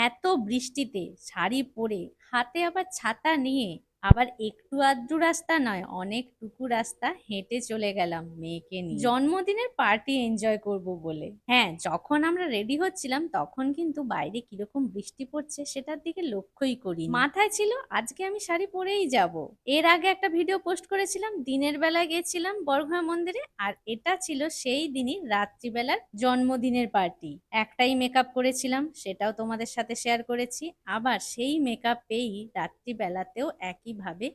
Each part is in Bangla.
এত বৃষ্টিতে শাড়ি পরে হাতে আবার ছাতা নিয়ে আবার একটু আধটু রাস্তা নয়, অনেকটুকু রাস্তা হেঁটে চলে গেলাম মেয়েকে নিয়ে জন্মদিনের পার্টি এনজয় করব বলে। হ্যাঁ, যখন আমরা রেডি হচ্ছিলাম তখন কিন্তু বাইরে কিরকম বৃষ্টি পড়ছে সেটার দিকে লক্ষ্যই করি, মাথায় ছিল আজকে আমি শাড়ি পরেই যাব। এর আগে একটা ভিডিও পোস্ট করেছিলাম, দিনের বেলায় গেছিলাম বড়ঘর মন্দিরে, আর এটা ছিল সেই দিনই রাত্রিবেলার জন্মদিনের পার্টি। একটাই মেকআপ করেছিলাম, সেটাও তোমাদের সাথে শেয়ার করেছি। আবার সেই মেকআপেই রাত্রিবেলাতেও একইভাবে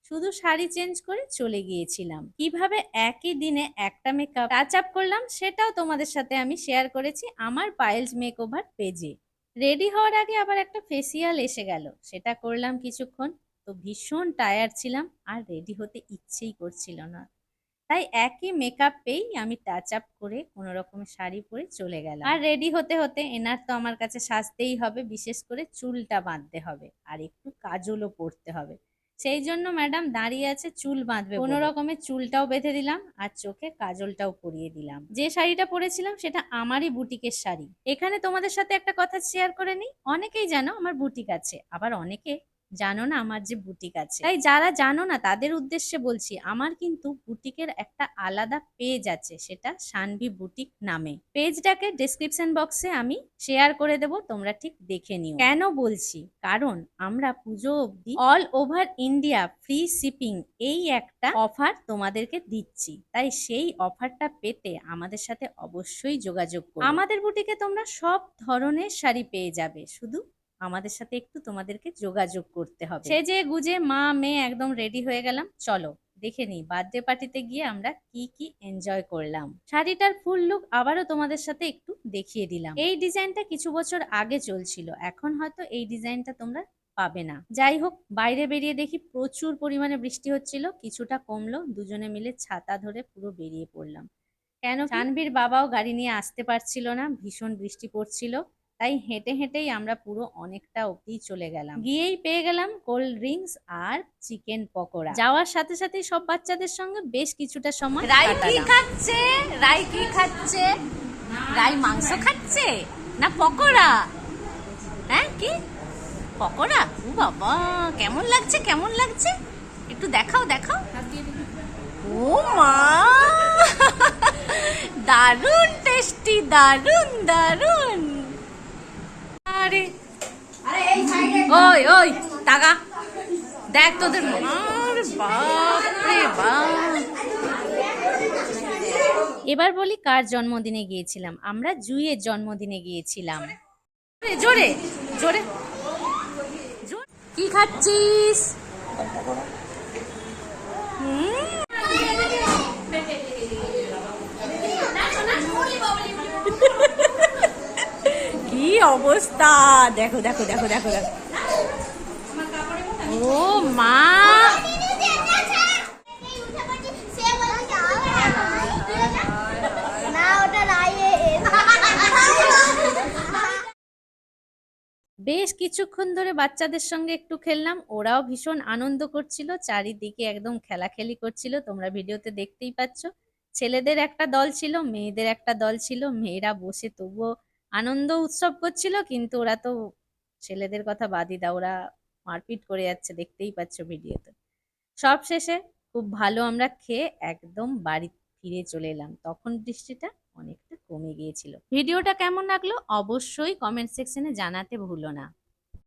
শুধু শাড়ি চেঞ্জ করে চলে গিয়েছিলাম। কিভাবে একই দিনে একটা মেকআপ টাচ আপ করলাম সেটাও তোমাদের সাথে আমি শেয়ার করেছি আমার পায়েলস মেকওভার পেজে। রেডি হওয়ার আগে আবার একটা ফেসিয়াল এসে গেল, সেটা করলাম কিছুক্ষণ। তো ভীষণ টায়ার্ড ছিলাম আর রেডি হতে ইচ্ছেই করছিল না, তাই একই মেকআপেই আমি টাচ আপ করে কোনো রকমের শাড়ি পরে চলে গেলাম। আর রেডি হতে হতে এনার তো আমার কাছে সাজতেই হবে, বিশেষ করে চুলটা বাঁধতে হবে আর একটু কাজলও পরতে হবে। সেই জন্য ম্যাডাম দাঁড়িয়ে আছে চুল বাঁধবে, কোনো রকমের চুলটাও বেঁধে দিলাম আর চোখে কাজলটাও পরিয়ে দিলাম। যে শাড়িটা পরেছিলাম সেটা আমারই বুটিকের শাড়ি। এখানে তোমাদের সাথে একটা কথা শেয়ার করে নিই, অনেকেই জানো আমার বুটিক আছে, আবার অনেকে জানো না আমার যে বুটিক আছে। তাই যারা জানো না তাদের উদ্দেশ্যে বলছি, আমার কিন্তু বুটিকের একটা আলাদা পেজ আছে, সেটা সানভি বুটিক নামে। পেজটাকে ডেসক্রিপশন বক্সে আমি শেয়ার করে দেব, তোমরা ঠিক দেখে নিও। কেন বলছি, কারণ আমরা পুজো অবধি all over India free shipping এই একটা অফার তোমাদেরকে দিচ্ছি, তাই সেই অফারটা পেতে আমাদের সাথে অবশ্যই যোগাযোগ করো। আমাদের বুটিকে তোমরা সব ধরনের শাড়ি পেয়ে যাবে, শুধু আমাদের সাথে একটু তোমাদেরকে যোগাযোগ করতে হবে। সেজে গুজে মা মেয়ে একদম রেডি হয়ে গেলাম, চলো দেখে নিই বার্থডে পার্টিতে গিয়ে আমরা কি কি এনজয় করলাম। শাড়িটার ফুল লুক আবারও তোমাদের সাথে একটু দেখিয়ে দিলাম। এই ডিজাইনটা কিছু বছর আগে চলছিল, এখন হয়তো এই ডিজাইনটা তোমরা পাবে না। যাই হোক, বাইরে বেরিয়ে দেখি প্রচুর পরিমাণে বৃষ্টি হচ্ছিল, কিছুটা কমলো, দুজনে মিলে ছাতা ধরে পুরো বেরিয়ে পড়লাম। কেন, সানভীর বাবাও গাড়ি নিয়ে আসতে পারছিল না, ভীষণ বৃষ্টি পড়ছিল, তাই হেঁটে হেঁটেই আমরা পুরো অনেকটা অবধি চলে গেলাম। গিয়েই পেয়ে গেলাম কোল্ড ড্রিঙ্কস আর চিকেন পকোড়া। যাওয়ার সাথে সাথেই সব বাচ্চাদের সঙ্গে বেশ কিছুটা সময় রাই কি খাচ্ছে, রাই কি খাচ্ছে, রাই মাংস খাচ্ছে না পকোড়া? হ্যাঁ, কি পকোড়া? ও বাবা, কেমন লাগছে কেমন লাগছে, একটু দেখাও দেখাও। ও মা, দারুন টেস্টি, দারুন দারুন। আরে ওই ওই টাকা দেখ তোদের, আর বাপ রে বাপ। এবার বলি কার জন্মদিনে গিয়েছিলাম, আমরা জুইয়ের জন্মদিনে গিয়েছিলাম। জোরে জোরে জোরে। কি খাচ্ছিস? কি অবস্থা, দেখো দেখো দেখো দেখো দেখো। ও মা, বেশ কিছুক্ষণ ধরে বাচ্চাদের সঙ্গে একটু খেললাম, ওরাও ভীষণ আনন্দ করছিল, চারিদিকে একদম খেলাখেলি করছিল, তোমরা ভিডিওতে দেখতেই পাচ্ছ। ছেলেদের একটা দল ছিল, মেয়েদের একটা দল ছিল, মেয়েরা বসে তবুও আনন্দ উৎসব করছিল, কিন্তু ওরা তো ছেলেদের কথা বাদই দাও, ওরা মারপিট করে যাচ্ছে, দেখতেই পাচ্ছ ভিডিওতে। সব শেষে খুব ভালো আমরা খেয়ে একদম বাড়ি ফিরে চলে এলাম, তখন বৃষ্টিটা অনেকটা কমে গিয়েছিল। ভিডিওটা কেমন লাগলো অবশ্যই কমেন্ট সেকশনে জানাতে ভুলো না।